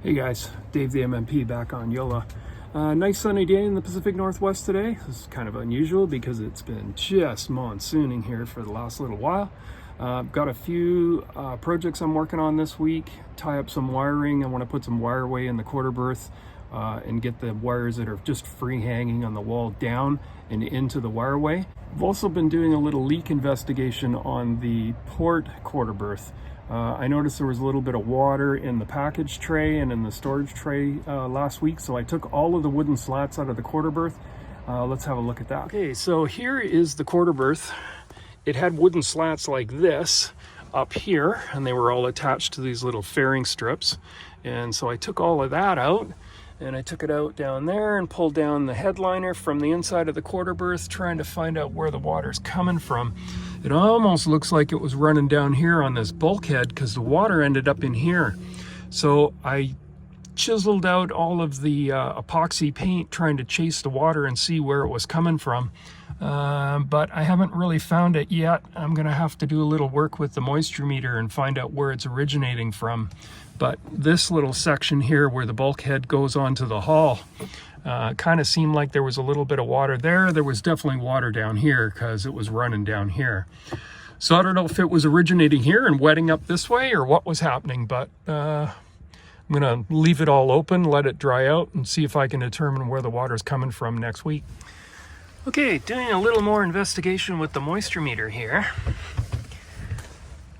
Hey guys, Dave the MMP back on Yola. Nice sunny day in the Pacific Northwest today. This is kind of unusual because it's been just monsooning here for the last little while. Got a few projects I'm working on this week. Tie up some wiring. I want to put some wireway in the quarter berth and get the wires that are just free hanging on the wall down and into the wireway. I've also been doing a little leak investigation on the port quarter berth. I noticed there was a little bit of water in the package tray and in the storage tray last week, so I took all of the wooden slats out of the quarter berth. Let's have a look at that. Okay, so here is the quarter berth. It had wooden slats like this up here, and they were all attached to these little fairing strips. And so I took all of that out, and I took it out down there and pulled down the headliner from the inside of the quarter berth, trying to find out where the water's coming from. It almost looks like it was running down here on this bulkhead because the water ended up in here. So I chiseled out all of the epoxy paint, trying to chase the water and see where it was coming from. But I haven't really found it yet. I'm gonna have to do a little work with the moisture meter and find out where it's originating from. But this little section here where the bulkhead goes onto the hull, kind of seemed like there was a little bit of water there. There was definitely water down here because it was running down here. So I don't know if it was originating here and wetting up this way or what was happening, but I'm gonna leave it all open, let it dry out, and see if I can determine where the water is coming from next week. Okay, doing a little more investigation with the moisture meter here.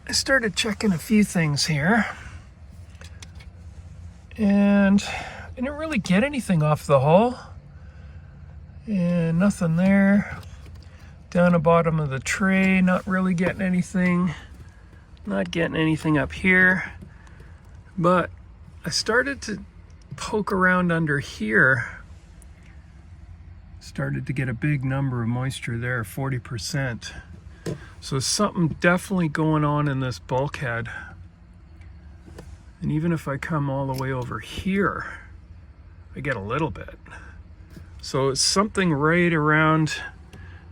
I started checking a few things here, and I didn't really get anything off the hull, and nothing there. Down the bottom of the tray, not really getting anything. Not getting anything up here, but I started to poke around under here. Started to get a big number of moisture there, 40%. So something definitely going on in this bulkhead. And even if I come all the way over here, I get a little bit. So it's something right around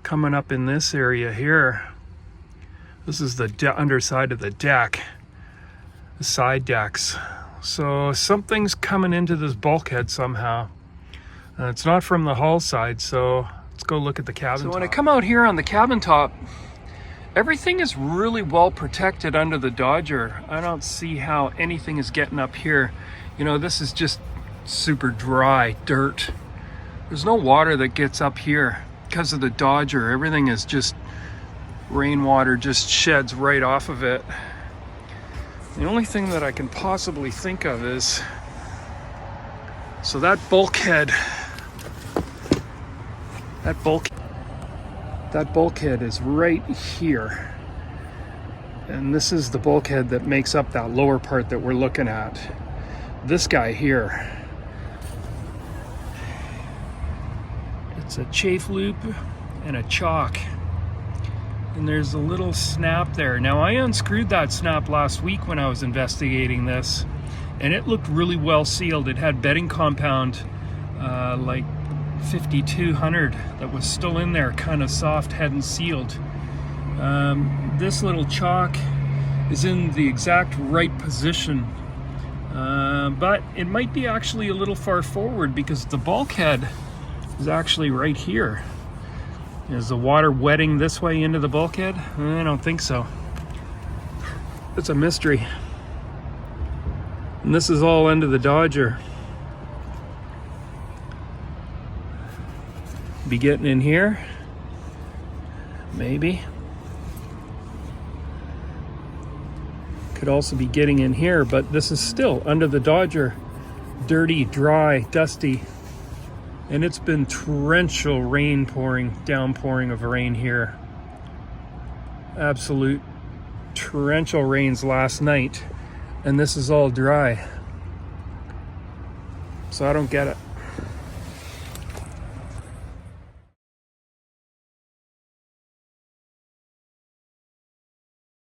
coming up in this area here. This is the underside of the deck, the side decks. So something's coming into this bulkhead somehow. It's not from the hull side, so let's go look at the cabin top. So when I come out here on the cabin top, everything is really well protected under the Dodger. I don't see how anything is getting up here. You know, this is just super dry dirt. There's no water that gets up here because of the Dodger. Everything is just rainwater, just sheds right off of it. The only thing that I can possibly think of is, so that bulkhead is right here, and this is the bulkhead that makes up that lower part that we're looking at. This guy here, it's a chafe loop and a chock, and there's a little snap there. Now I unscrewed that snap last week when I was investigating this, and it looked really well sealed. It had bedding compound like 5200 that was still in there, kind of soft, hadn't sealed. This little chock is in the exact right position, but it might be actually a little far forward because the bulkhead is actually right here. Is the water wetting this way into the bulkhead? I don't think so. It's a mystery. And this is all under the Dodger. Be getting in here, maybe. Could also be getting in here, but this is still under the Dodger. Dirty, dry, dusty. And it's been torrential rain downpouring of rain here. Absolute torrential rains last night. And this is all dry. So I don't get it.